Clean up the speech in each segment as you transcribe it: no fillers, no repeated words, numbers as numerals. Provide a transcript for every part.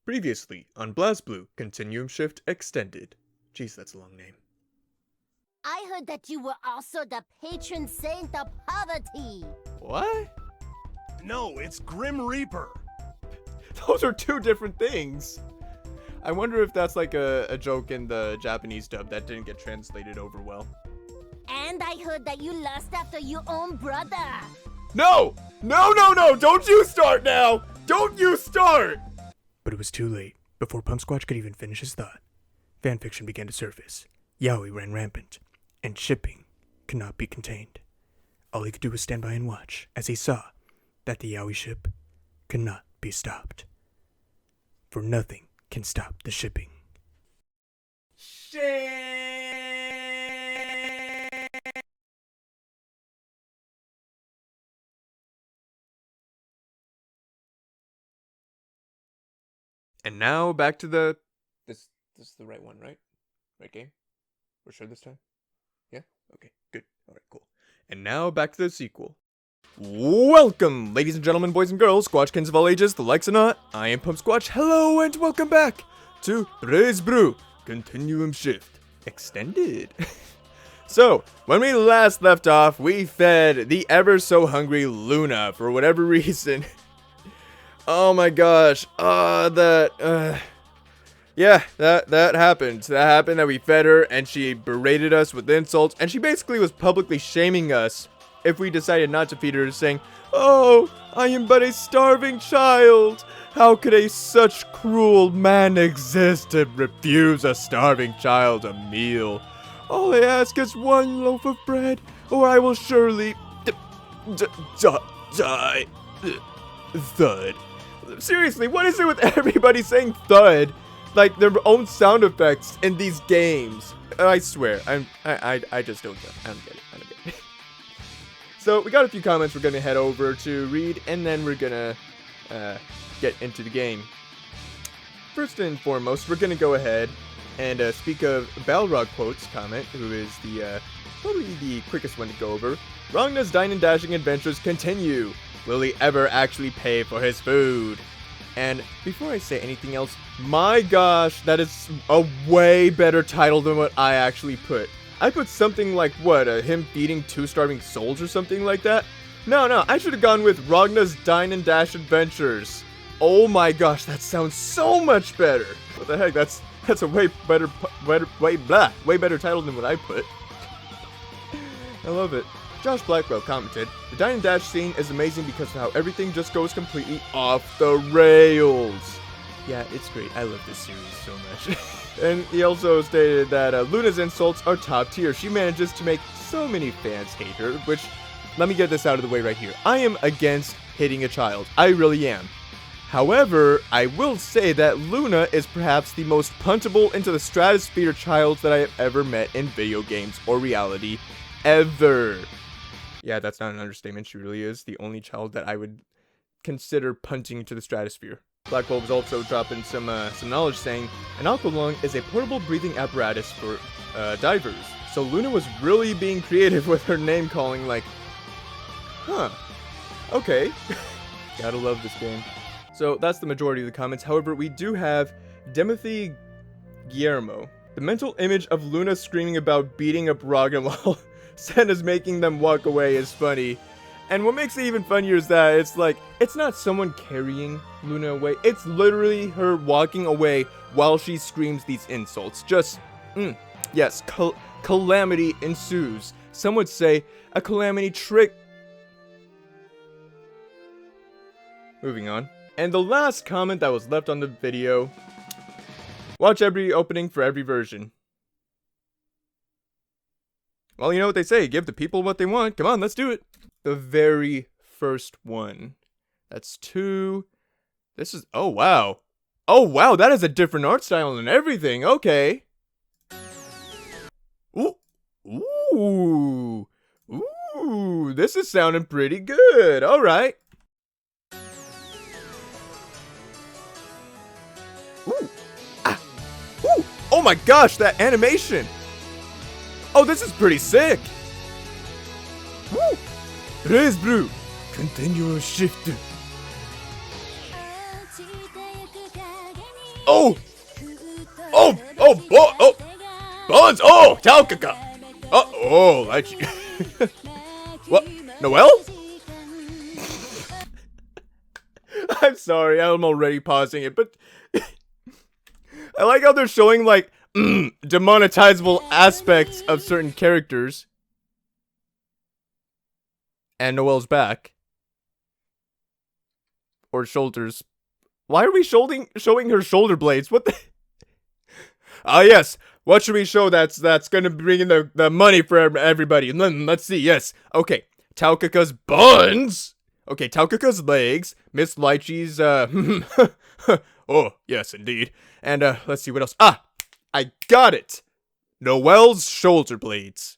Previously on BlazBlue, Continuum Shift Extended. Jeez, that's a long name. I heard that you were also the patron saint of poverty. What? No, it's Grim Reaper. Those are two different things. I wonder if that's like a joke in the Japanese dub that didn't get translated over well. And I heard that you lust after your own brother. No! No! Don't you start now! Don't you start! But it was too late. Before PUMSQUATCH could even finish his thought, fanfiction began to surface. Yaoi ran rampant, and shipping could not be contained. All he could do was stand by and watch as he saw that the yaoi ship could not be stopped. For nothing can stop the shipping. And now back to the... This is the right one, right? Right game? We're sure this time? Yeah? Okay, good. Alright, cool. And now back to the sequel. Welcome, ladies and gentlemen, boys and girls, Squatchkins of all ages, the likes and not. I am PUMSQUATCH. Hello and welcome back to BlazBlue, Continuum Shift Extended. So, when we last left off, we fed the ever so hungry Luna for whatever reason. Oh my gosh, yeah, that happened. That happened that we fed her and she berated us with insults, and she basically was publicly shaming us if we decided not to feed her, saying, "Oh, I am but a starving child. How could a such cruel man exist to refuse a starving child a meal? All I ask is one loaf of bread, or I will surely die." Thud. Seriously, what is it with everybody saying thud like their own sound effects in these games? I swear, I just don't get it. I don't get it. So we got a few comments we're gonna head over to read, and then we're gonna get into the game. First and foremost, we're gonna go ahead and speak of Balrog Quotes comment, who is the probably the quickest one to go over. Ragna's Dine and Dashing adventures continue. Will he ever actually pay for his food? And before I say anything else, my gosh, that is a way better title than what I actually put. I put something like, what, him feeding 2 starving souls or something like that? No, I should have gone with Ragna's Dine and Dash adventures. Oh my gosh, that sounds so much better. What the heck, that's a way better title than what I put. I love it. Josh Blackwell commented, "The Dine and Dash scene is amazing because of how everything just goes completely off the rails." Yeah, it's great. I love this series so much. And he also stated that Luna's insults are top tier. She manages to make so many fans hate her, which, let me get this out of the way right here. I am against hitting a child. I really am. However, I will say that Luna is perhaps the most puntable into the stratosphere child that I have ever met in video games or reality ever. Yeah, that's not an understatement. She really is the only child that I would consider punting to the stratosphere. Blackwell was also dropping some knowledge, saying, "An aqua lung is a portable breathing apparatus for divers." So Luna was really being creative with her name calling, like, huh, okay. Gotta love this game. So that's the majority of the comments. However, we do have Timothy Guillermo. "The mental image of Luna screaming about beating up Ragna while Senna's making them walk away is funny." And what makes it even funnier is that it's like, it's not someone carrying Luna away. It's literally her walking away while she screams these insults. Just, yes, calamity ensues. Some would say a calamity trick. Moving on. And the last comment that was left on the video. "Watch every opening for every version." Well, you know what they say, give the people what they want. Come on, let's do it. The very first one. That's 2. This is, oh wow. Oh wow, that is a different art style and everything. Okay. Ooh, this is sounding pretty good. All right. Oh my gosh, that animation. Oh, this is pretty sick. Woo! BlazBlue, Continuum Shift. Oh! Oh! Buns! Oh! Taukaka! Oh, Lychee. What? Noelle? I'm sorry, I'm already pausing it, but I like how they're showing, like, demonetizable aspects of certain characters. And Noelle's back. Or shoulders. Why are we showing her shoulder blades? What the? Ah, yes. What should we show that's gonna bring in the money for everybody? Let's see. Yes. Okay. Taukaka's buns. Okay. Taukaka's legs. Miss Lychee's oh, yes, indeed. And let's see what else. Ah, I got it. Noelle's shoulder blades.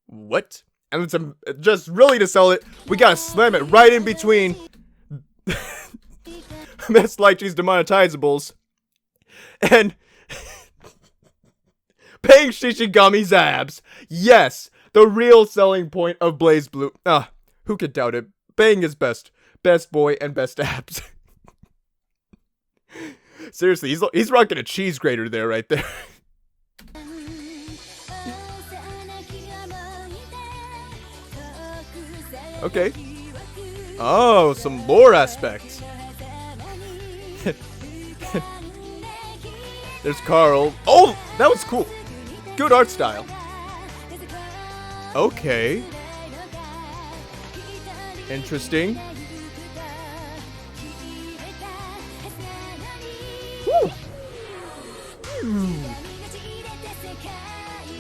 What? And just really to sell it, we gotta slam it right in between Miss Lychee's demonetizables and Bang Shishigami's abs. Yes, the real selling point of BlazBlue. Ah, who could doubt it? Bang is best. Best boy and best abs. Seriously, he's rocking a cheese grater there, right there. Okay. Oh, some lore aspects. There's Carl. Oh, that was cool. Good art style. Okay. Interesting. Woo.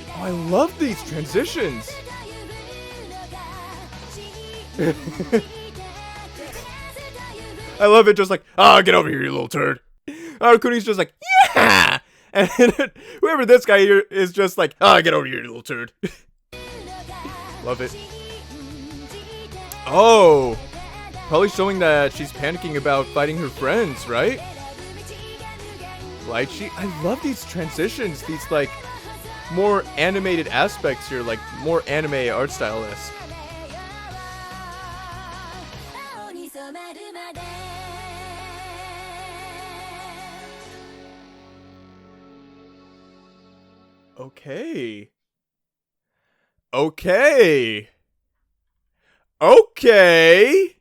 Oh, I love these transitions. I love it, just like, get over here, you little turd. Kuni's just like, yeah! And whoever this guy here is just like, get over here, you little turd. Love it. Oh! Probably showing that she's panicking about fighting her friends, right? Lychee? I love these transitions, these, like, more animated aspects here, like, more anime art style-esque. Okay. Okay. Okay.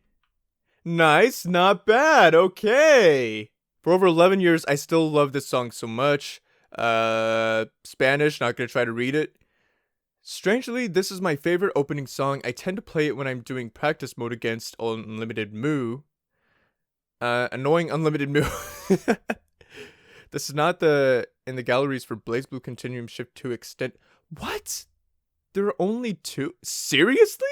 Nice, not bad. Okay. For over 11 years, I still love this song so much. Spanish, not gonna try to read it. Strangely, this is my favorite opening song. I tend to play it when I'm doing practice mode against Unlimited Moo. Annoying Unlimited Moo. This is not in the galleries for BlazBlue Continuum Shift 2 Extend. What? There are only 2? Seriously?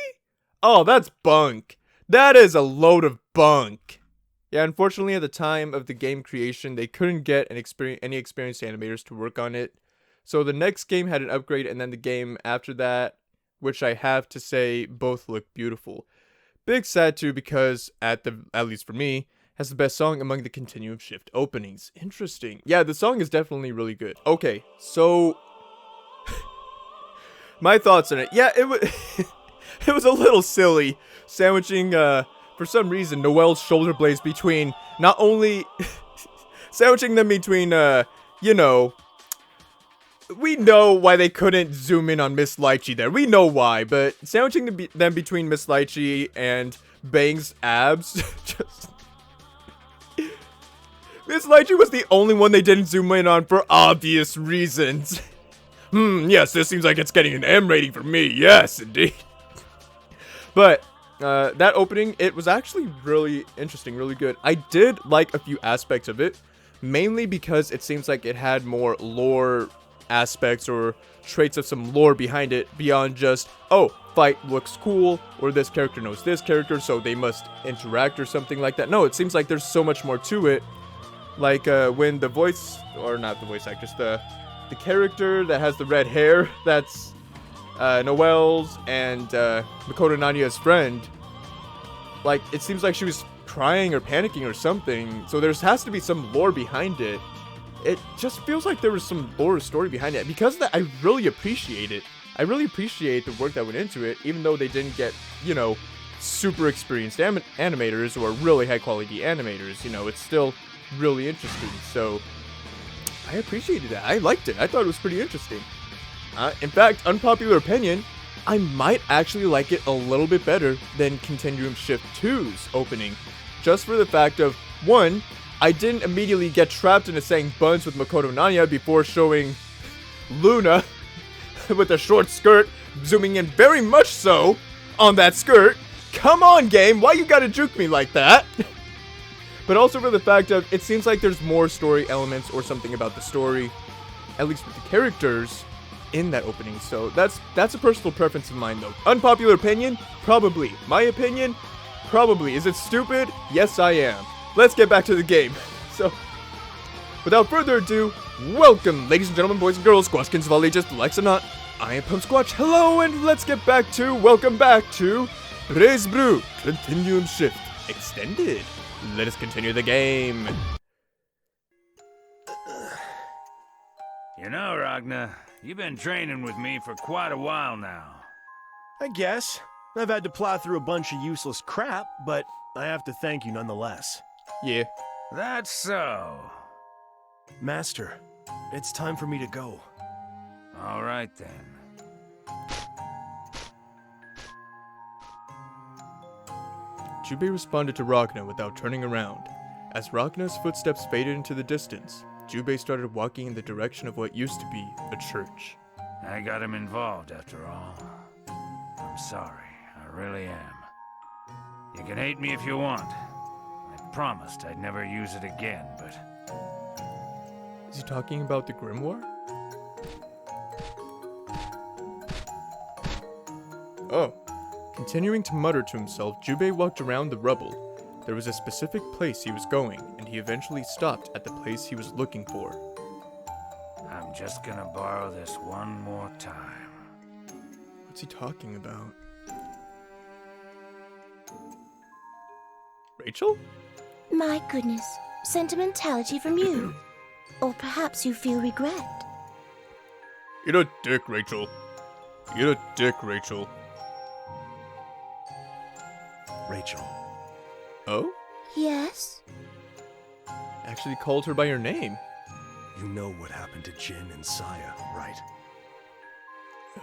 Oh, that's bunk. That is a load of bunk. Yeah, unfortunately, at the time of the game creation, they couldn't get any experienced animators to work on it. So the next game had an upgrade, and then the game after that, which I have to say, both look beautiful. Big sad too, because at least for me, has the best song among the Continuum Shift openings. Interesting. Yeah, the song is definitely really good. Okay, so my thoughts on it. Yeah, it was it was a little silly sandwiching for some reason Noelle's shoulder blades between not only sandwiching them between you know, we know why they couldn't zoom in on Miss Lychee there. We know why, but sandwiching them between Miss Lychee and Bang's abs just Miss Lychee was the only one they didn't zoom in on for obvious reasons. Yes, this seems like it's getting an M rating for me. Yes, indeed. But, that opening, it was actually really interesting, really good. I did like a few aspects of it, mainly because it seems like it had more lore aspects or traits of some lore behind it beyond just, oh, fight looks cool, or this character knows this character, so they must interact or something like that. No, it seems like there's so much more to it. Like, when the voice, or not the voice actress, the character that has the red hair, that's Noelle's and Makoto Nanya's friend, like, it seems like she was crying or panicking or something, so there has to be some lore behind it. It just feels like there was some lore story behind it. Because of that, I really appreciate it. I really appreciate the work that went into it, even though they didn't get, you know, super experienced animators or really high quality animators. You know, it's still really interesting. So I appreciated that. I liked it. I thought it was pretty interesting. In fact, unpopular opinion, I might actually like it a little bit better than Continuum Shift 2's opening. Just for the fact of, one, I didn't immediately get trapped into saying buns with Makoto Nanya before showing Luna with a short skirt, zooming in very much so on that skirt. Come on, game, why you gotta juke me like that? But also for the fact of, it seems like there's more story elements or something about the story, at least with the characters, in that opening. So that's a personal preference of mine though. Unpopular opinion? Probably. My opinion? Probably. Is it stupid? Yes, I am. Let's get back to the game. So, without further ado, welcome, ladies and gentlemen, boys and girls, squashkins of all ages, likes or not. I am PUMSQUATCH. Hello, and let's get back to, welcome back to BlazBlue Continuum Shift Extended. Let us continue the game. You know, Ragnar, you've been training with me for quite a while now. I guess. I've had to plow through a bunch of useless crap, but I have to thank you nonetheless. Yeah. That's so. Master, it's time for me to go. All right, then. Jubei responded to Ragna without turning around. As Ragna's footsteps faded into the distance, Jubei started walking in the direction of what used to be a church. I got him involved after all. I'm sorry, I really am. You can hate me if you want. I promised I'd never use it again, but... Is he talking about the grimoire? Oh. Continuing to mutter to himself, Jubei walked around the rubble. There was a specific place he was going, and he eventually stopped at the place he was looking for. I'm just gonna borrow this one more time. What's he talking about? Rachel? My goodness, sentimentality from you. Or perhaps you feel regret. Eat a dick, Rachel. Eat a dick, Rachel. Rachel. Oh? Yes? Actually called her by her name. You know what happened to Jin and Saya, right?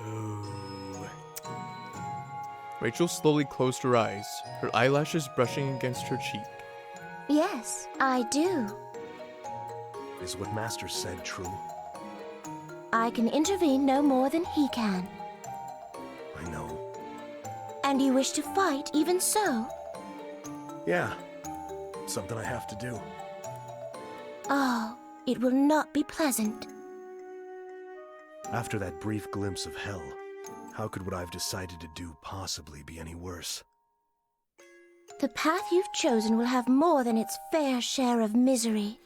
Oh. Rachel slowly closed her eyes, her eyelashes brushing against her cheek. Yes, I do. Is what Master said true? I can intervene no more than he can. I know. And you wish to fight even so? Yeah. Something I have to do. Oh, it will not be pleasant. After that brief glimpse of hell, how could what I've decided to do possibly be any worse? The path you've chosen will have more than its fair share of misery.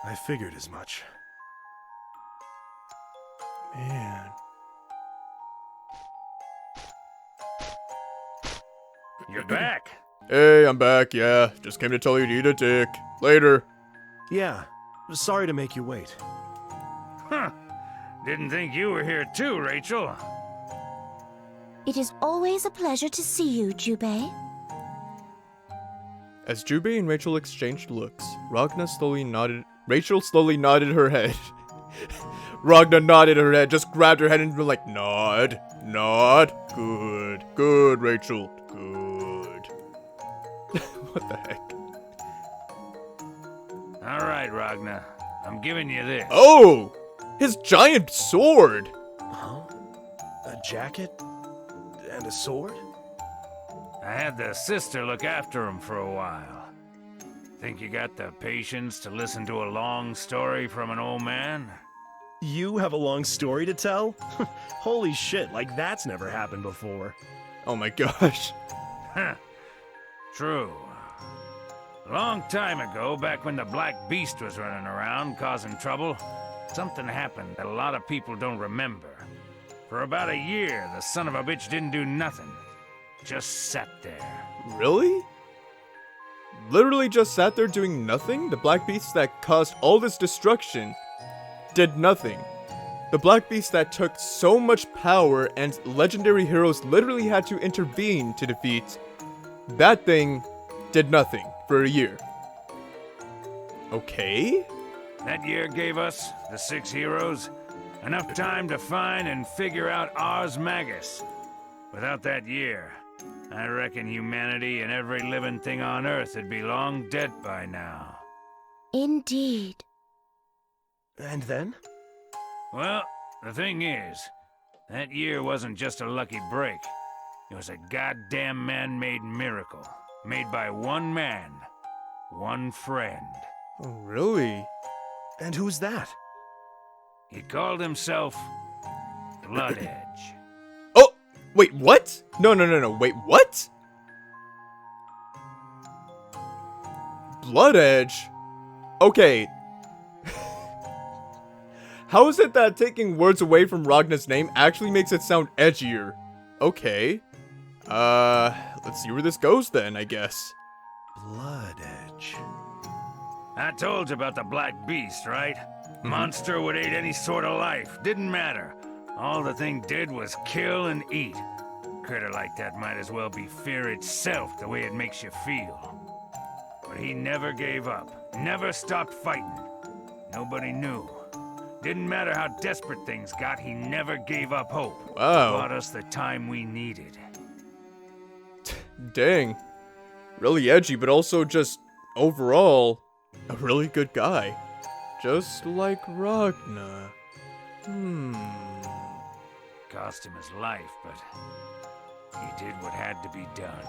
I figured as much. Man. You're back! Hey, I'm back, yeah. Just came to tell you to eat a dick. Later. Yeah. Sorry to make you wait. Huh. Didn't think you were here too, Rachel. It is always a pleasure to see you, Jubei. As Jubei and Rachel exchanged looks, Ragna slowly nodded. Rachel slowly nodded her head. Ragna nodded her head, just grabbed her head and was like, nod, nod. Good, good, Rachel, good. What the heck? All right, Ragna. I'm giving you this. Oh! His giant sword! Huh? A jacket? And a sword? I had the sister look after him for a while. Think you got the patience to listen to a long story from an old man? You have a long story to tell? Holy shit, like that's never happened before. Oh my gosh. Huh. True. A long time ago, back when the Black Beast was running around causing trouble, something happened that a lot of people don't remember. For about a year, the son of a bitch didn't do nothing. Just sat there. Really? Literally just sat there doing nothing? The Black Beast that caused all this destruction did nothing. The Black Beast that took so much power and legendary heroes literally had to intervene to defeat, that thing did nothing for a year. Okay. That year gave us, the 6 heroes, enough time to find and figure out Ars Magus. Without that year, I reckon humanity and every living thing on Earth would be long dead by now. Indeed. And then? Well, the thing is, that year wasn't just a lucky break. It was a goddamn man-made miracle, made by one man, one friend. Oh, really? And who's that? He called himself Blood Edge. Oh, wait, what? No, wait, what? Blood Edge? Okay. How is it that taking words away from Ragnar's name actually makes it sound edgier? Okay. Let's see where this goes then, I guess. Blood Edge. I told you about the Black Beast, right? Monster would eat any sort of life, didn't matter. All the thing did was kill and eat. Critter like that might as well be fear itself, the way it makes you feel. But he never gave up, never stopped fighting. Nobody knew. Didn't matter how desperate things got, he never gave up hope. Wow. Brought us the time we needed. Dang. Really edgy, but also just, overall, a really good guy. Just like Ragnar. Cost him his life, but he did what had to be done.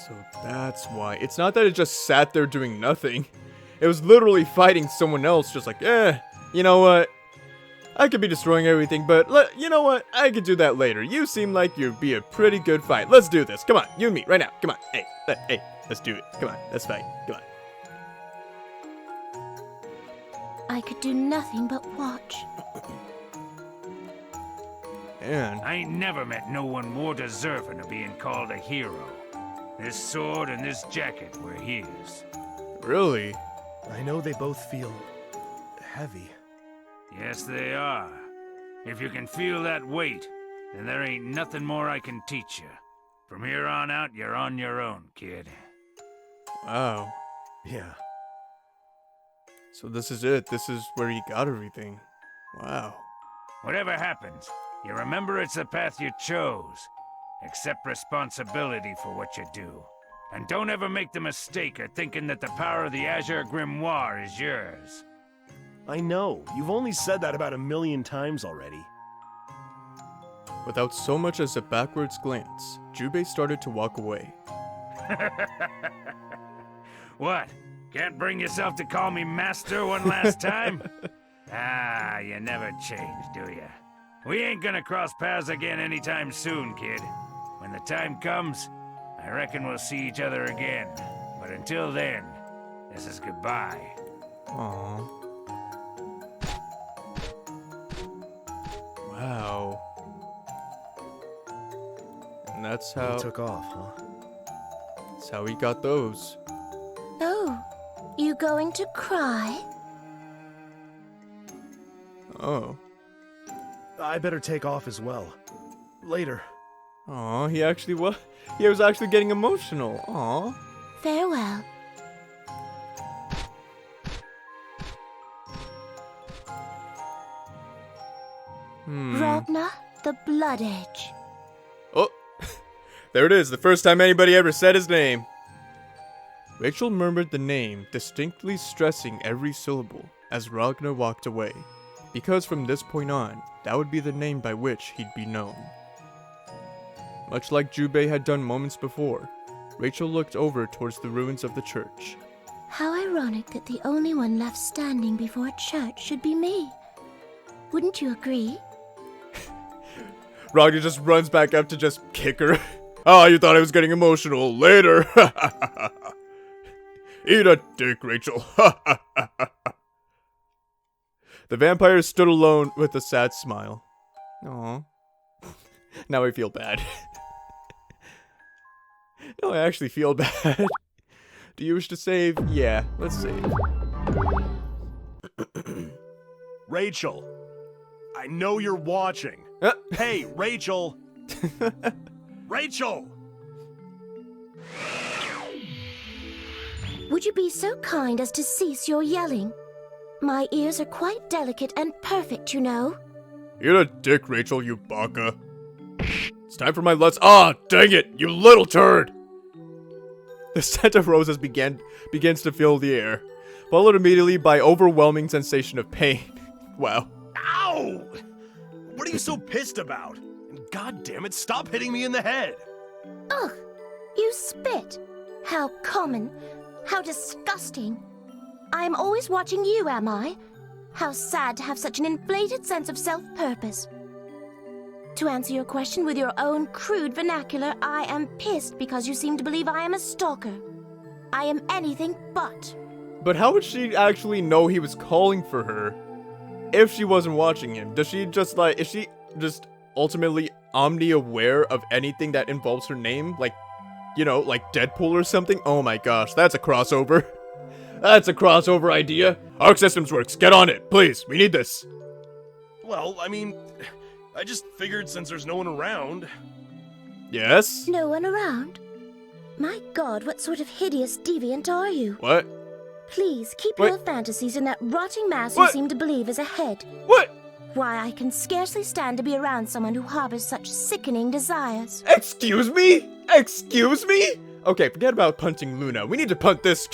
So that's why. It's not that it just sat there doing nothing. It was literally fighting someone else, just like, you know what? I could be destroying everything, but you know what? I could do that later. You seem like you'd be a pretty good fight. Let's do this. Come on, you and me, right now. Come on. Hey, let's do it. Come on, let's fight. Come on. I could do nothing but watch. Man. I ain't never met no one more deserving of being called a hero. This sword and this jacket were his. Really? I know they both feel heavy. Yes, they are. If you can feel that weight, then there ain't nothing more I can teach you. From here on out, you're on your own, kid. Wow. Yeah. So this is it. This is where he got everything. Wow. Whatever happens, you remember it's the path you chose. Accept responsibility for what you do. And don't ever make the mistake of thinking that the power of the Azure Grimoire is yours. I know. You've only said that about 1,000,000 times already. Without so much as a backwards glance, Jubei started to walk away. What? Can't bring yourself to call me master one last time? Ah, you never change, do ya? We ain't gonna cross paths again anytime soon, kid. When the time comes, I reckon we'll see each other again. But until then, this is goodbye. Aww. Wow. And that's how He took off, huh? that's how he got those. Oh, you going to cry? Oh. I better take off as well. Later. Aw, he was actually getting emotional. Aw. Farewell. Ragnar the Blood Edge. Oh, there it is, the first time anybody ever said his name. Rachel murmured the name, distinctly stressing every syllable, as Ragnar walked away, because from this point on, that would be the name by which he'd be known. Much like Jubei had done moments before, Rachel looked over towards the ruins of the church. How ironic that the only one left standing before a church should be me. Wouldn't you agree? Ragnar just runs back up to just kick her. Oh, you thought I was getting emotional. Later. Eat a dick, Rachel. The vampire stood alone with a sad smile. Aww. Now I feel bad. No, I actually feel bad. Do you wish to save? Yeah, let's save. Rachel! I know you're watching. Hey, Rachel! Rachel! Would you be so kind as to cease your yelling? My ears are quite delicate and perfect, you know. You're a dick, Rachel, you baka. It's time for my Ah, dang it, you little turd! The scent of roses begins to fill the air, followed immediately by overwhelming sensation of pain. Wow. Ow! What are you so pissed about? And God damn it, stop hitting me in the head! Ugh, you spit. How common. How disgusting. I am always watching you, am I? How sad to have such an inflated sense of self-purpose. To answer your question with your own crude vernacular, I am pissed because you seem to believe I am a stalker. I am anything but. But how would she actually know he was calling for her if she wasn't watching him? Is she just ultimately omni-aware of anything that involves her name? Like, you know, like Deadpool or something? Oh my gosh, that's a crossover. That's a crossover idea. Arc Systems Works, get on it, please. We need this. Well, I mean, I just figured since there's no one around. Yes? No one around? My God, what sort of hideous deviant are you? What? Please, keep What? your fantasies in that rotting mass What? you seem to believe is ahead. What? Why, I can scarcely stand to be around someone who harbors such sickening desires. Excuse me? Excuse me? Okay, forget about punting Luna. We need to punt this.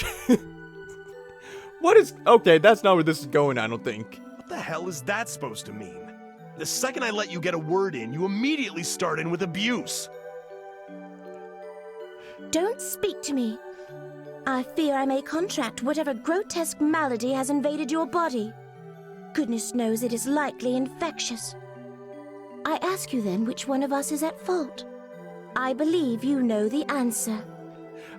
What is... Okay, that's not where this is going, I don't think. What the hell is that supposed to mean? The second I let you get a word in, you immediately start in with abuse. Don't speak to me. I fear I may contract whatever grotesque malady has invaded your body. Goodness knows it is likely infectious. I ask you then which one of us is at fault. I believe you know the answer.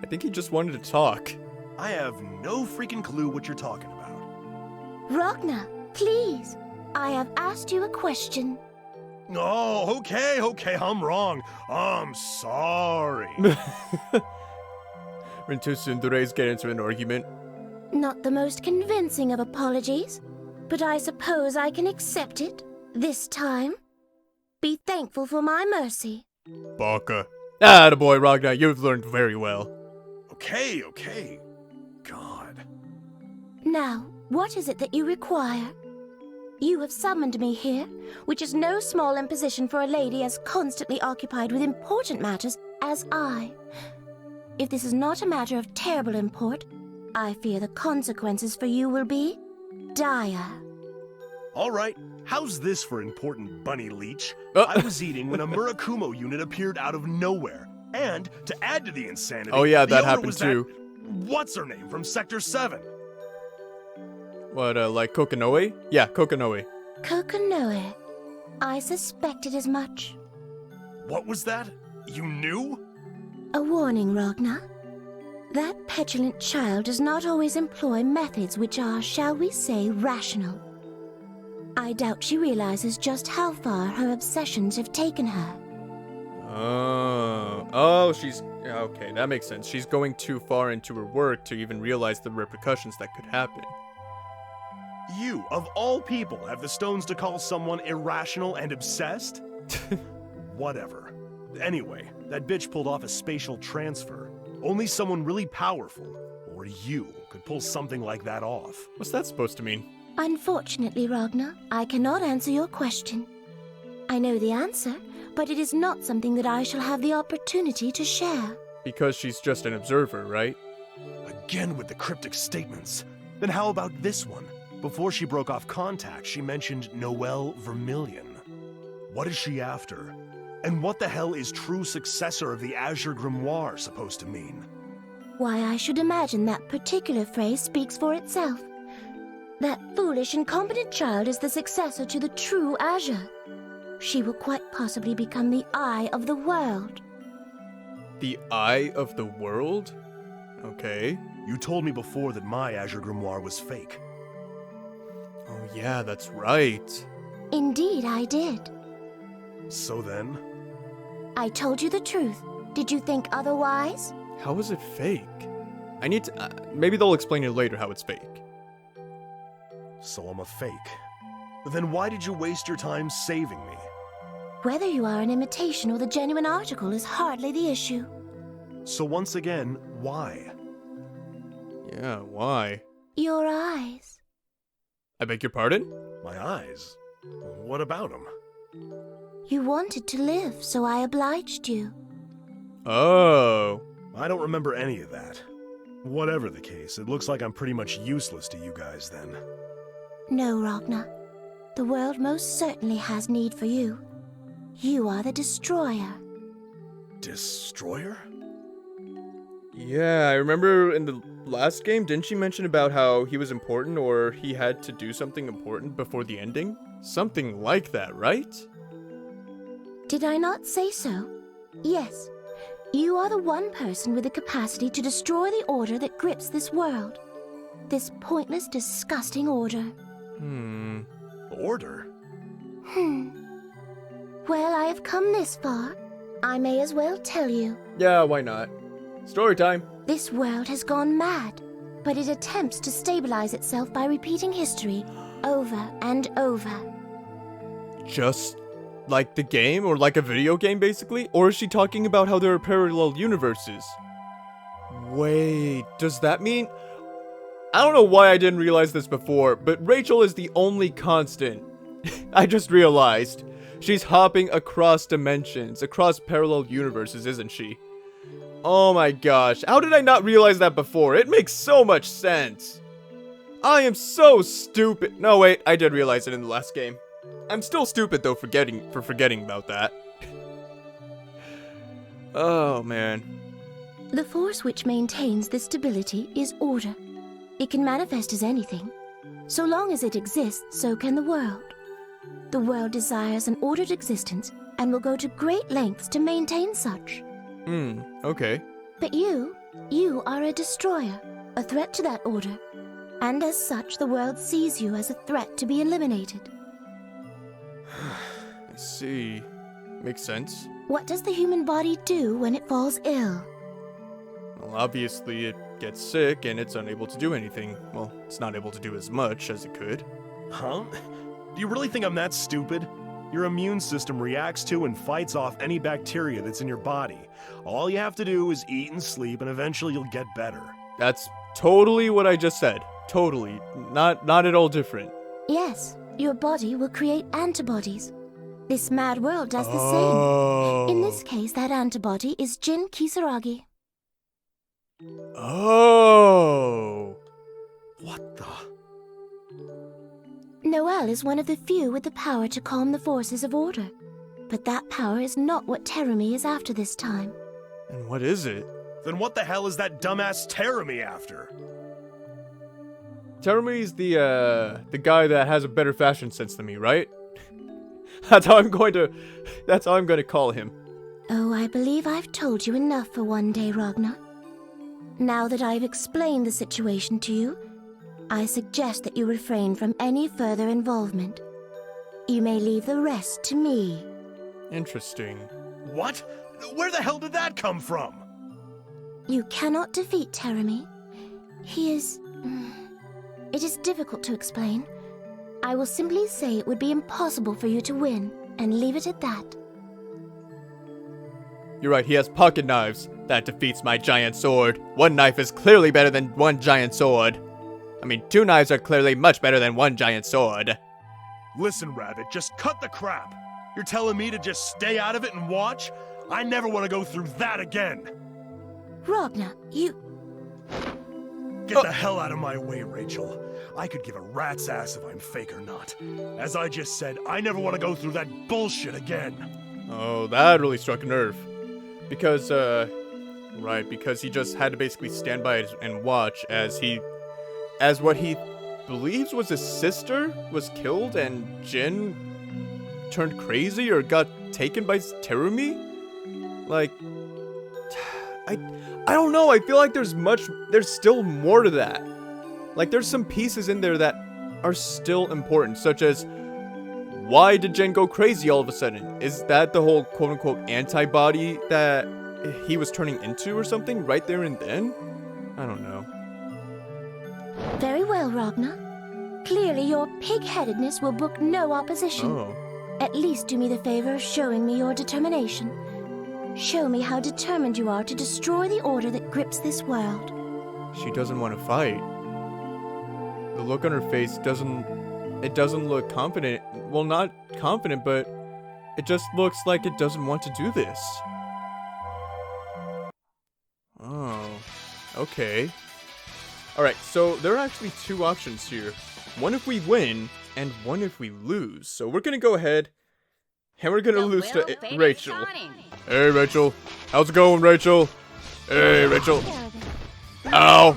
I think he just wanted to talk. I have no freaking clue what you're talking about. Ragnar, please. I have asked you a question. Oh, okay, I'm wrong. I'm sorry. When two tsunderes get into an argument. Not the most convincing of apologies, but I suppose I can accept it this time. Be thankful for my mercy. Baka. Attaboy, Ragnar, you've learned very well. Okay. God. Now, what is it that you require? You have summoned me here, which is no small imposition for a lady as constantly occupied with important matters as I. If this is not a matter of terrible import, I fear the consequences for you will be dire. All right, how's this for important, Bunny Leech? Oh. I was eating when a Murakumo unit appeared out of nowhere. And, to add to the insanity... Oh yeah, the that owner happened was too. What's-her-name from Sector 7? What, like Kokonoe? Yeah, Kokonoe. Kokonoe. I suspected as much. What was that? You knew? A warning, Ragnar. That petulant child does not always employ methods which are, shall we say, rational. I doubt she realizes just how far her obsessions have taken her. Oh, she's... Okay, that makes sense. She's going too far into her work to even realize the repercussions that could happen. You, of all people, have the stones to call someone irrational and obsessed? Whatever. Anyway, that bitch pulled off a spatial transfer. Only someone really powerful, or you, could pull something like that off. What's that supposed to mean? Unfortunately, Ragnar, I cannot answer your question. I know the answer, but it is not something that I shall have the opportunity to share. Because she's just an observer, right? Again with the cryptic statements. Then how about this one? Before she broke off contact, she mentioned Noelle Vermilion. What is she after? And what the hell is true successor of the Azure Grimoire supposed to mean? Why, I should imagine that particular phrase speaks for itself. That foolish, incompetent child is the successor to the true Azure. She will quite possibly become the Eye of the World. The Eye of the World? Okay. You told me before that my Azure Grimoire was fake. Oh yeah, that's right. Indeed, I did. So then? I told you the truth. Did you think otherwise? How is it fake? I need to... maybe they'll explain it later how it's fake. So I'm a fake. Then why did you waste your time saving me? Whether you are an imitation or the genuine article is hardly the issue. So once again, why? Yeah, why? Your eyes. I beg your pardon? My eyes? What about them? You wanted to live, so I obliged you. Oh. I don't remember any of that. Whatever the case, it looks like I'm pretty much useless to you guys then. No, Ragnar. The world most certainly has need for you. You are the destroyer. Destroyer? Yeah, I remember in the last game, didn't she mention about how he was important or he had to do something important before the ending? Something like that, right? Did I not say so? Yes. You are the one person with the capacity to destroy the order that grips this world. This pointless, disgusting order. Order? Well, I have come this far. I may as well tell you. Yeah, why not? Story time. This world has gone mad, but it attempts to stabilize itself by repeating history over and over. Just like the game or like a video game basically? Or is she talking about how there are parallel universes? Wait, does that mean... I don't know why I didn't realize this before, but Rachel is the only constant. I just realized. She's hopping across dimensions, across parallel universes, isn't she? Oh my gosh, how did I not realize that before? It makes so much sense. I am so stupid. No, wait, I did realize it in the last game. I'm still stupid though for forgetting about that. Oh man. The force which maintains this stability is order. It can manifest as anything. So long as it exists, so can the world. The world desires an ordered existence and will go to great lengths to maintain such. Okay. But you are a destroyer, a threat to that order. And as such, the world sees you as a threat to be eliminated. I see. Makes sense. What does the human body do when it falls ill? Well, obviously it gets sick and it's unable to do anything. Well, it's not able to do as much as it could. Huh? Do you really think I'm that stupid? Your immune system reacts to and fights off any bacteria that's in your body. All you have to do is eat and sleep, and eventually you'll get better. That's totally what I just said. Totally. Not at all different. Yes, your body will create antibodies. This mad world does the Oh. same. In this case, that antibody is Jin Kisaragi. Oh. What the? Noel is one of the few with the power to calm the forces of order. But that power is not what Terumi is after this time. And what is it? Then what the hell is that dumbass Terumi after? Terumi's the guy that has a better fashion sense than me, right? That's how I'm going to call him. Oh, I believe I've told you enough for one day, Ragnar. Now that I've explained the situation to you, I suggest that you refrain from any further involvement. You may leave the rest to me. Interesting. What? Where the hell did that come from? You cannot defeat Terumi. He is... It is difficult to explain. I will simply say it would be impossible for you to win, and leave it at that. You're right, he has pocket knives. That defeats my giant sword. One knife is clearly better than one giant sword. I mean, two knives are clearly much better than one giant sword. Listen, Rabbit, just cut the crap. You're telling me to just stay out of it and watch? I never want to go through that again. Ragnar, you... Get the hell out of my way, Rachel. I could give a rat's ass if I'm fake or not. As I just said, I never want to go through that bullshit again. Oh, that really struck a nerve. Because, right, because he just had to basically stand by and watch as what he believes was his sister was killed and Jin turned crazy or got taken by Terumi? Like, I don't know, I feel like there's still more to that. Like, there's some pieces in there that are still important, such as, why did Jin go crazy all of a sudden? Is that the whole quote-unquote antibody that he was turning into or something right there and then? I don't know. Very well, Ragnar. Clearly your pig-headedness will brook no opposition. Oh. At least do me the favor of showing me your determination. Show me how determined you are to destroy the order that grips this world. She doesn't want to fight. The look on her face doesn't look confident. Well, not confident, but it just looks like it doesn't want to do this. Oh, okay. Alright, so there are actually two options here. One if we win, and one if we lose. So we're gonna go ahead, and we're gonna lose to Rachel. Hey, Rachel. How's it going, Rachel? Hey, Rachel. Ow.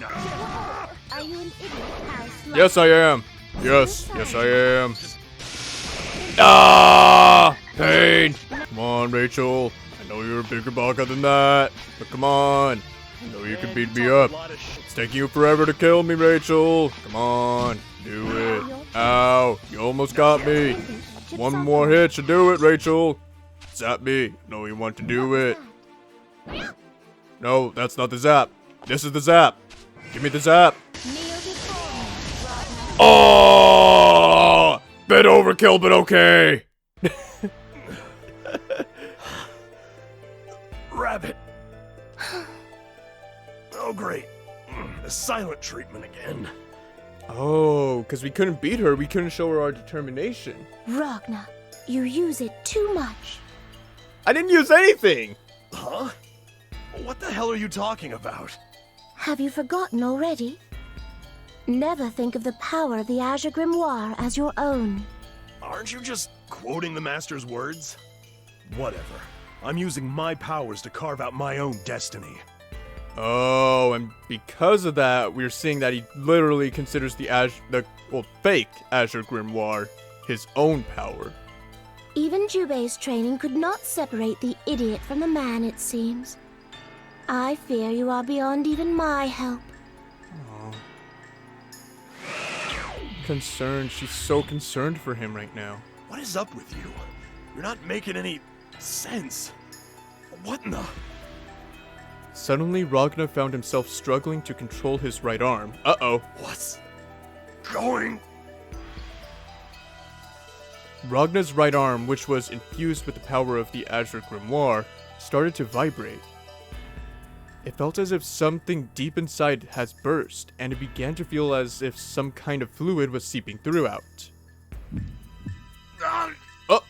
Are you an idiot, House? Yes, I am. Yes, I am. Ah! Pain! Come on, Rachel. I know you're a bigger baka than that, but come on. I know you can beat me up. It's taking you forever to kill me, Rachel. Come on. Do it. Ow. You almost got me. One more hit should do it, Rachel. Zap me. I know you want to do it. No, that's not the zap. This is the zap. Give me the zap. Oh! Bit overkill, but okay. Rabbit. Oh, great. The silent treatment again. Oh, because we couldn't beat her. We couldn't show her our determination. Ragnar, you use it too much. I didn't use anything. Huh? What the hell are you talking about? Have you forgotten already? Never think of the power of the Azure Grimoire as your own. Aren't you just quoting the Master's words? Whatever. I'm using my powers to carve out my own destiny. Oh, and because of that, we're seeing that he literally considers the fake Azure Grimoire his own power. Even Jubei's training could not separate the idiot from the man, it seems. I fear you are beyond even my help. Oh. Concerned. She's so concerned for him right now. What is up with you? You're not making any sense. What in the... Suddenly, Ragnar found himself struggling to control his right arm. Uh-oh. What's going... Ragnar's right arm, which was infused with the power of the Azure Grimoire, started to vibrate. It felt as if something deep inside has burst, and it began to feel as if some kind of fluid was seeping throughout. Oh!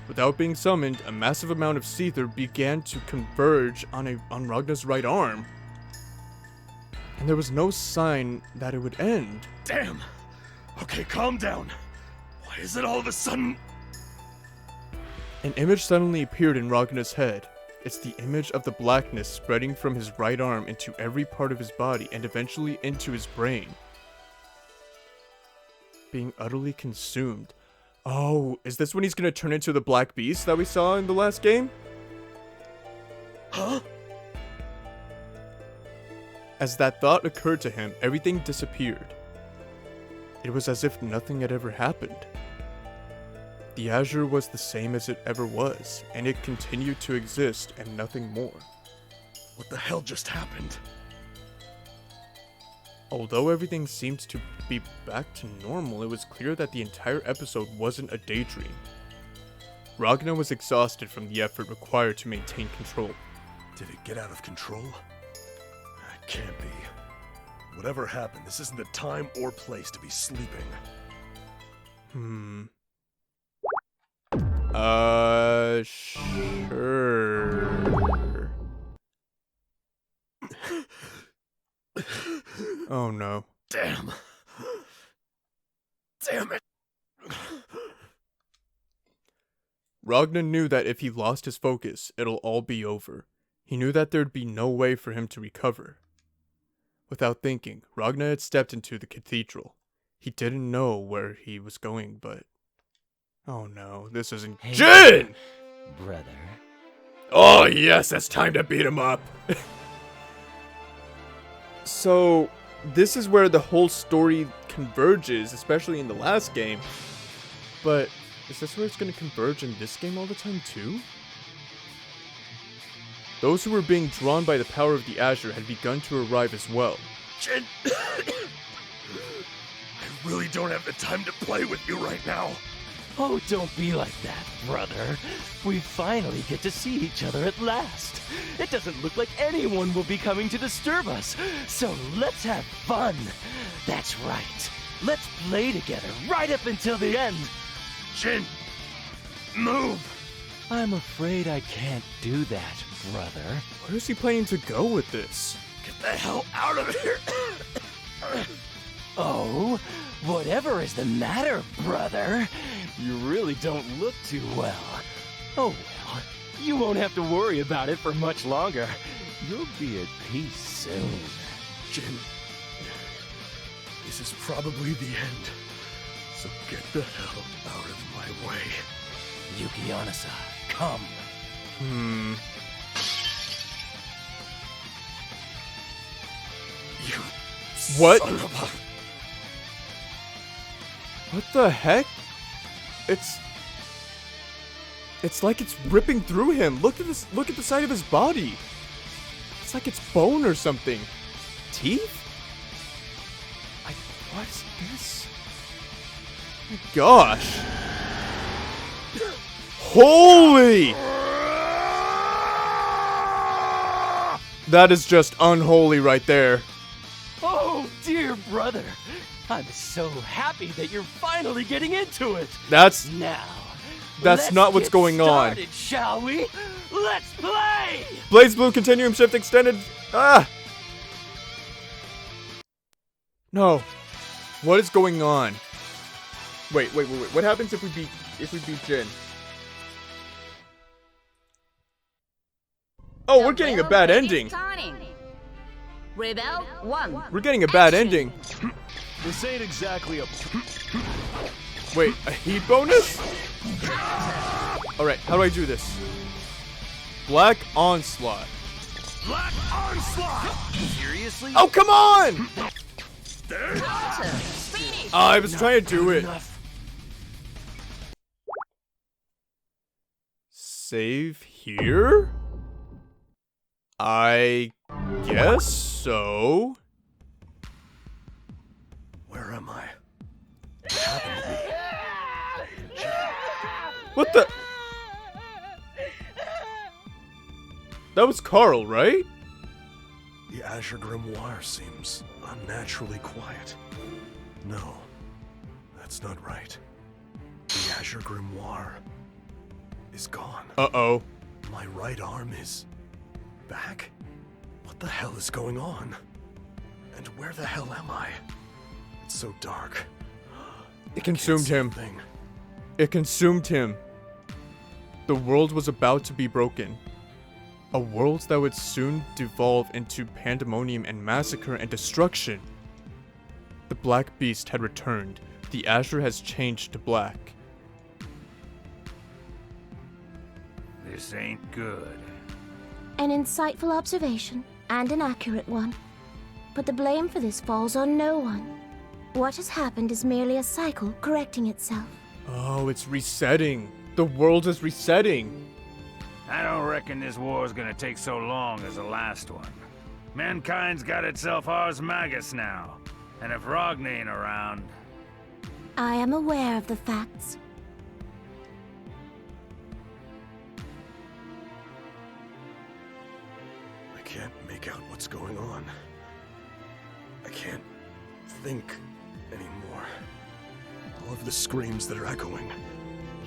Without being summoned, a massive amount of Seether began to converge on Ragnar's right arm. And there was no sign that it would end. Damn! Okay, calm down. Why is it all of a sudden... An image suddenly appeared in Ragnar's head. It's the image of the blackness spreading from his right arm into every part of his body and eventually into his brain. Being utterly consumed. Oh, is this when he's gonna turn into the Black Beast that we saw in the last game? Huh? As that thought occurred to him, everything disappeared. It was as if nothing had ever happened. The Azure was the same as it ever was, and it continued to exist and nothing more. What the hell just happened? Although everything seemed to be back to normal, it was clear that the entire episode wasn't a daydream. Ragnar was exhausted from the effort required to maintain control. Did it get out of control? It can't be. Whatever happened, this isn't the time or place to be sleeping. Sure. Oh no. Damn. Damn it. Ragnar knew that if he lost his focus, it'll all be over. He knew that there'd be no way for him to recover. Without thinking, Ragnar had stepped into the cathedral. He didn't know where he was going, but... Oh no, this isn't... Hey, Jin! brother. Oh yes, it's time to beat him up! So, this is where the whole story converges, especially in the last game. But, is this where it's going to converge in this game all the time too? Those who were being drawn by the power of the Azure had begun to arrive as well. Jin! I really don't have the time to play with you right now. Oh, don't be like that, brother. We finally get to see each other at last. It doesn't look like anyone will be coming to disturb us, so let's have fun. That's right. Let's play together right up until the end. Jin! Move! I'm afraid I can't do that, brother. Where is he planning to go with this? Get the hell out of here! Oh, whatever is the matter, brother? You really don't look too well. Oh well, you won't have to worry about it for much longer. You'll be at peace soon. Jin, this is probably the end. So get the hell out of my way. Yuki Anasai, come. You What? son of a... What the heck? It's like it's ripping through him. Look at this. Look at the side of his body. It's like it's bone or something. Teeth? What is this? Oh my gosh. Holy! That is just unholy right there. Oh, dear brother. I'm so happy that you're finally getting into it. That's Now, That's not what's get going on. started, shall we? Let's play! BlazBlue Continuum Shift Extended. Ah! No. What is going on? Wait. What happens if we beat Jin? Oh, we're getting a bad ending. Rebel 1. We're getting a bad ending. This ain't exactly a... Wait, a heat bonus? Alright, how do I do this? Black Onslaught. Black Onslaught! Seriously? Oh, come on! There? I was trying to do it. Save here? I guess so. Where am I? What happened to me? What the? That was Carl, right? The Azure Grimoire seems unnaturally quiet. No, that's not right. The Azure Grimoire is gone. Uh-oh. My right arm is back? What the hell is going on? And where the hell am I? It's so dark. It consumed him. Thing. It consumed him. The world was about to be broken. A world that would soon devolve into pandemonium and massacre and destruction. The Black Beast had returned. The Azure has changed to black. This ain't good. An insightful observation, and an accurate one. But the blame for this falls on no one. What has happened is merely a cycle correcting itself. Oh, it's resetting. The world is resetting. I don't reckon this war's gonna take so long as the last one. Mankind's got itself Ars Magus now. And if Ragna ain't around... I am aware of the facts. I can't make out what's going on. I can't think anymore. All of the screams that are echoing.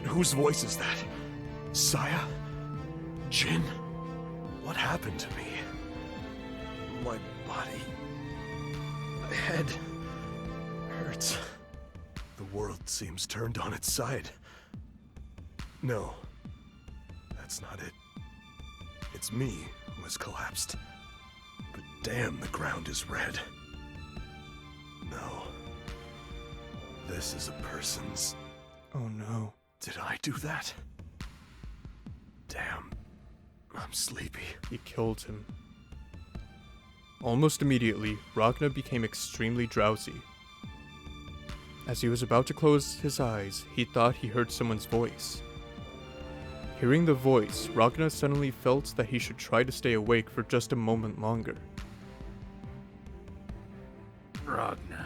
Whose voice is that? Saya? Jin? What happened to me? My body... My head... hurts. The world seems turned on its side. No. That's not it. It's me who has collapsed. But damn, the ground is red. No. This is a person's... Oh no. Did I do that? Damn. I'm sleepy. He killed him. Almost immediately, Ragna became extremely drowsy. As he was about to close his eyes, he thought he heard someone's voice. Hearing the voice, Ragna suddenly felt that he should try to stay awake for just a moment longer. Ragna.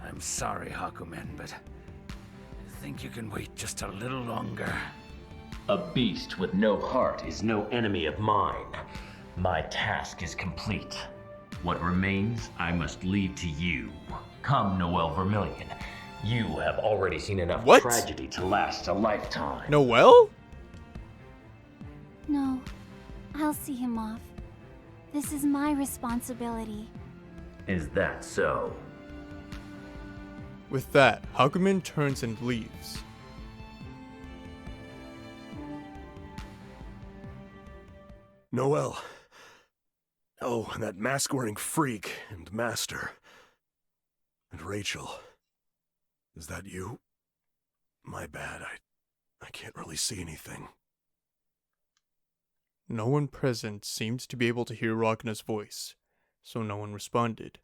I'm sorry, Hakumen, but... think you can wait just a little longer? A beast with no heart is no enemy of mine. My task is complete. What remains, I must leave to you. Come, Noel Vermillion. You have already seen enough What? tragedy to last a lifetime. Noel? No, I'll see him off. This is my responsibility. Is that so? With that, Hakumen turns and leaves. Noel. Oh, and that mask-wearing freak and master. And Rachel. Is that you? My bad, I can't really see anything. No one present seemed to be able to hear Ragna's voice, so no one responded.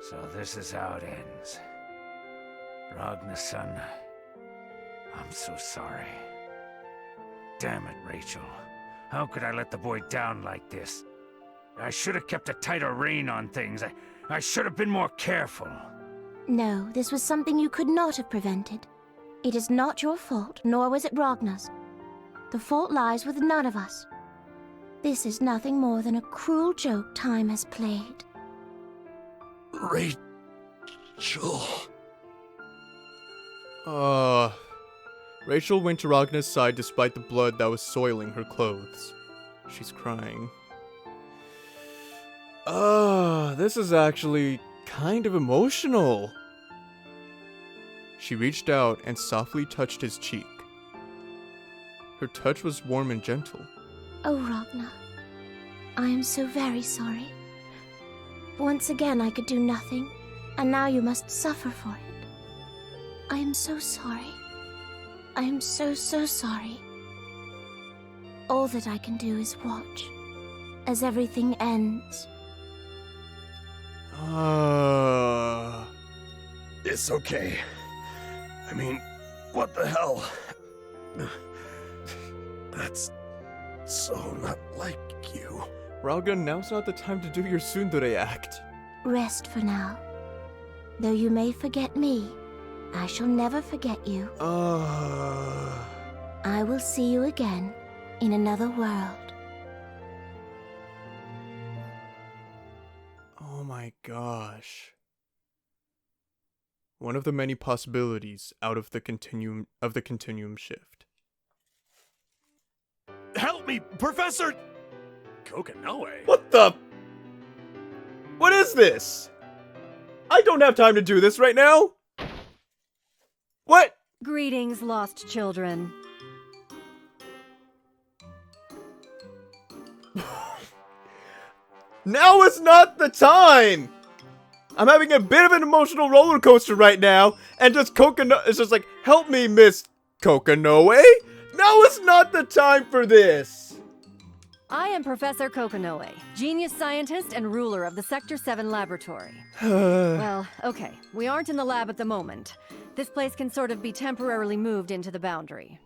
So this is how it ends. Ragna's son, I'm so sorry. Damn it, Rachel. How could I let the boy down like this? I should have kept a tighter rein on things. I should have been more careful. No, this was something you could not have prevented. It is not your fault, nor was it Ragnar's. The fault lies with none of us. This is nothing more than a cruel joke time has played. Rachel. Rachel went to Ragna's side despite the blood that was soiling her clothes. She's crying. This is actually kind of emotional. She reached out and softly touched his cheek. Her touch was warm and gentle. Oh, Ragnar. I am so very sorry. Once again I could do nothing, and now you must suffer for it. I am so sorry. I am so sorry. All that I can do is watch, as everything ends. It's okay. I mean, what the hell? That's so not like you. Ragna, now's not the time to do your tsundere act. Rest for now. Though you may forget me, I shall never forget you. I will see you again in another world. Oh my gosh. One of the many possibilities out of the continuum shift. Help me, Professor Kokanoe. What the? What is this? I don't have time to do this right now. What? Greetings, lost children. Now is not the time! I'm having a bit of an emotional roller coaster right now, and just Kokanoe is just like, help me, Miss Kokanoe. Now is not the time for this. I am Professor Kokanoe, genius scientist and ruler of the Sector 7 laboratory. Uh, Well, okay, we aren't in the lab at the moment. This place can sort of be temporarily moved into the boundary.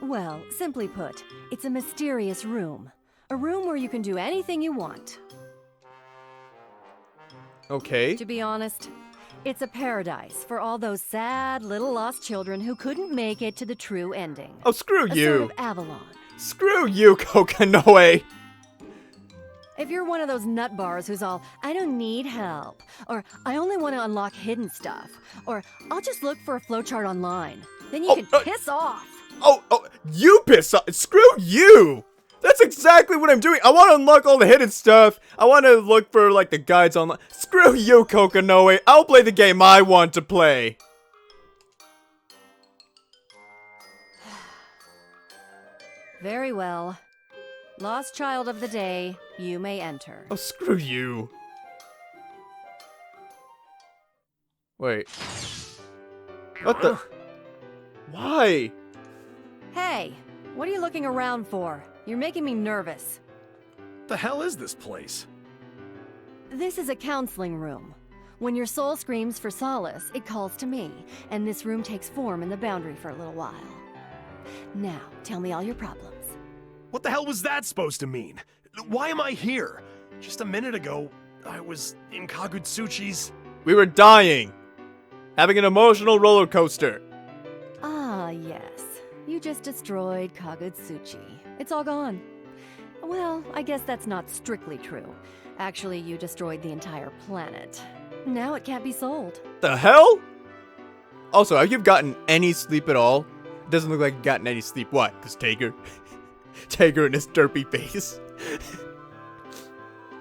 Well, simply put, it's a mysterious room. A room where you can do anything you want. okay. To be honest, it's a paradise for all those sad little lost children who couldn't make it to the true ending. Oh, screw A you. sort of Avalon. Screw you, Kokanoe. If you're one of those nut bars who's all, I don't need help, or I only want to unlock hidden stuff, or I'll just look for a flowchart online, then you can piss off. Oh, you piss off. Screw you. That's exactly what I'm doing. I want to unlock all the hidden stuff. I want to look for, like, the guides online. Screw you, Kokanoe. I'll play the game I want to play. Very well. Lost child of the day, you may enter. Oh, screw you. Wait. What the? Why? Hey, what are you looking around for? You're making me nervous. The hell is this place? This is a counseling room. When your soul screams for solace, it calls to me, and this room takes form in the boundary for a little while. Now, tell me all your problems. What the hell was that supposed to mean? Why am I here? Just a minute ago, I was in Kagutsuchi's... We were dying. Having an emotional roller coaster. Ah, yes. You just destroyed Kagutsuchi. It's all gone. Well, I guess that's not strictly true. Actually, you destroyed the entire planet. Now it can't be sold. The hell? Also, have you gotten any sleep at all? It doesn't look like you've gotten any sleep. What? Because Tager? Tager and his derpy face.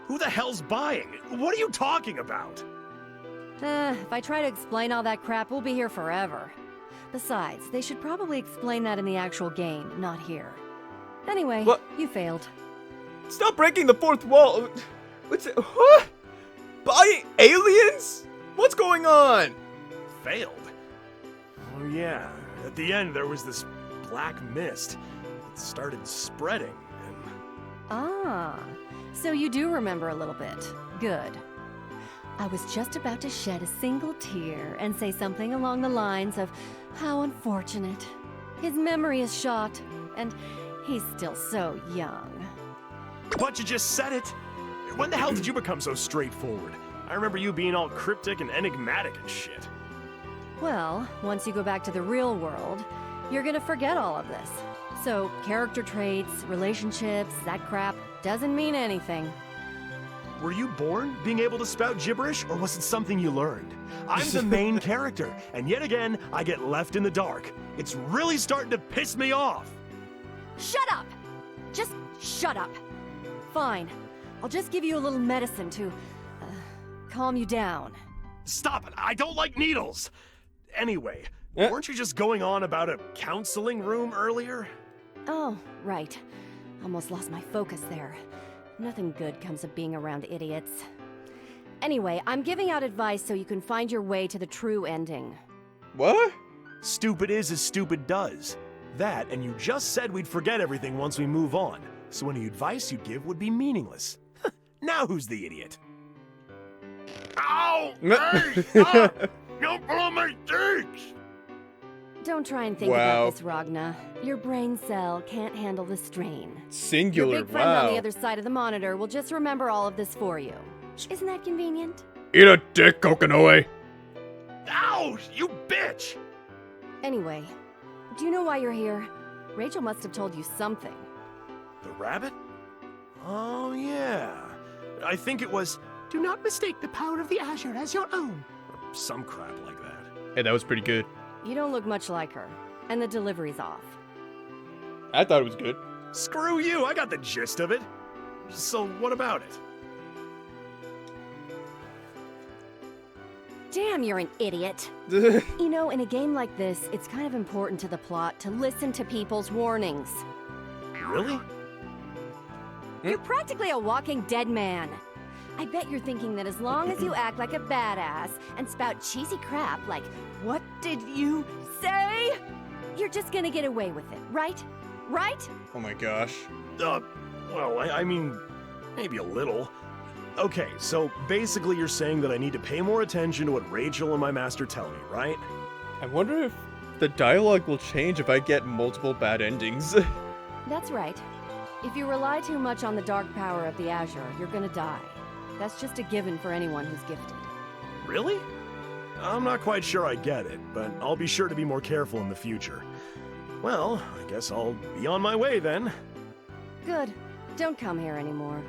Who the hell's buying? What are you talking about? If I try to explain all that crap, we'll be here forever. Besides, they should probably explain that in the actual game, not here. Anyway, What? you failed. Stop breaking the fourth wall. What's it? What? Buying aliens? What's going on? Failed? Oh yeah, at the end there was this black mist. It started spreading, and... Ah, so you do remember a little bit. Good. I was just about to shed a single tear and say something along the lines of, how unfortunate. His memory is shot, and he's still so young. But you just said it! When the hell did you become so straightforward? I remember you being all cryptic and enigmatic and shit. Well, once you go back to the real world, you're gonna forget all of this. So, character traits, relationships, that crap doesn't mean anything. Were you born being able to spout gibberish, or was it something you learned? I'm the main character, and yet again, I get left in the dark. It's really starting to piss me off. Shut up! Just shut up. Fine. I'll just give you a little medicine to calm you down. Stop it! I don't like needles! Anyway, Eh? weren't you just going on about a counseling room earlier? Oh, right. Almost lost my focus there. Nothing good comes of being around idiots. Anyway, I'm giving out advice so you can find your way to the true ending. What? Stupid is as stupid does. That, and you just said we'd forget everything once we move on, so any advice you'd give would be meaningless. Now who's the idiot? Ow! Hey, stop! Don't blow my cheeks! Don't try and think Wow. about this, Ragna. Your brain cell can't handle the strain. Singular. Your big friend on the Wow. other side of the monitor will just remember all of this for you. Isn't that convenient? Eat a dick, Kokonoe. Ow! You bitch! Anyway, do you know why you're here? Rachel must have told you something. The rabbit? Oh, yeah. I think it was, do not mistake the power of the Azure as your own. Or some crap like that. Hey, that was pretty good. You don't look much like her, and the delivery's off. I thought it was good. Screw you, I got the gist of it. So what about it? Damn, you're an idiot. You know, in a game like this, it's kind of important to the plot to listen to people's warnings. Really? You're practically a walking dead man. I bet you're thinking that as long as you act like a badass and spout cheesy crap like, what did you say? You're just gonna get away with it, right? Right? Oh my gosh. Well, I mean, maybe a little. Okay, so basically you're saying that I need to pay more attention to what Rachel and my master tell me, right? I wonder if the dialogue will change if I get multiple bad endings. That's right. If you rely too much on the dark power of the Azure, you're gonna die. That's just a given for anyone who's gifted. Really? I'm not quite sure I get it, but I'll be sure to be more careful in the future. Well, I guess I'll be on my way then. Good. Don't come here anymore.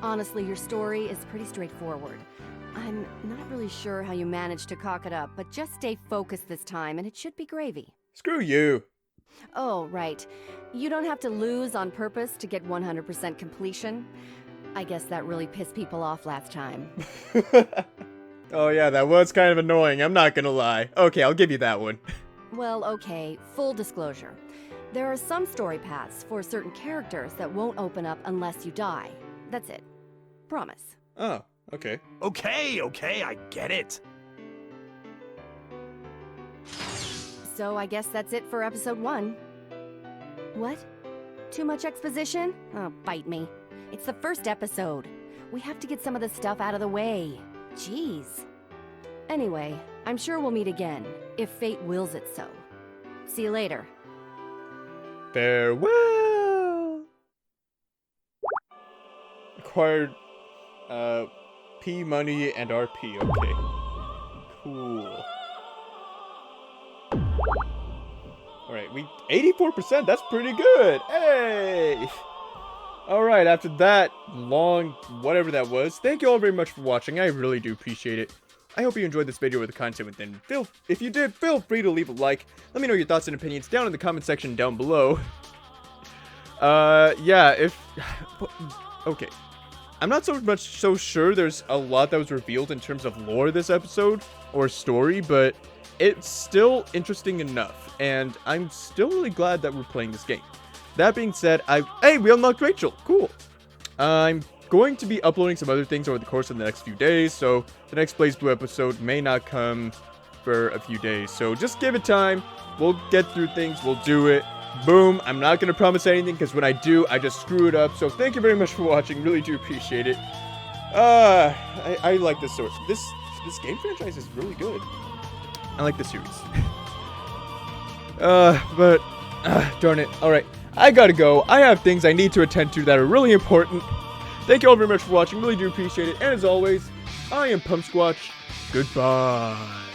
Honestly, your story is pretty straightforward. I'm not really sure how you managed to cock it up, but just stay focused this time and it should be gravy. Screw you. Oh, right. You don't have to lose on purpose to get 100% completion. I guess that really pissed people off last time. Oh yeah, that was kind of annoying, I'm not gonna lie. Okay, I'll give you that one. Well, okay, full disclosure. There are some story paths for certain characters that won't open up unless you die. That's it. Promise. Oh, okay. Okay, I get it. So I guess that's it for episode 1. What? Too much exposition? Oh, bite me. It's the first episode. We have to get some of this stuff out of the way. Jeez. Anyway, I'm sure we'll meet again, if fate wills it so. See you later. Farewell. Acquired, P money and RP, okay. Cool. Alright, 84%, that's pretty good. Hey! Alright, after that long, whatever that was, thank you all very much for watching. I really do appreciate it. I hope you enjoyed this video with the content within. If you did, feel free to leave a like. Let me know your thoughts and opinions down in the comment section down below. Yeah, okay. I'm not so sure there's a lot that was revealed in terms of lore this episode, or story, but it's still interesting enough, and I'm still really glad that we're playing this game. That being said, hey, we unlocked Rachel, cool. I'm going to be uploading some other things over the course of the next few days, so the next BlazBlue episode may not come for a few days, so just give it time. We'll get through things, we'll do it. Boom. I'm not going to promise anything, because when I do, I just screw it up. So thank you very much for watching. Really do appreciate it. I like this sort. This game franchise is really good. I like the series. Darn it. Alright. I gotta go. I have things I need to attend to that are really important. Thank you all very much for watching. Really do appreciate it. And as always, I am PUMSQUATCH. Goodbye.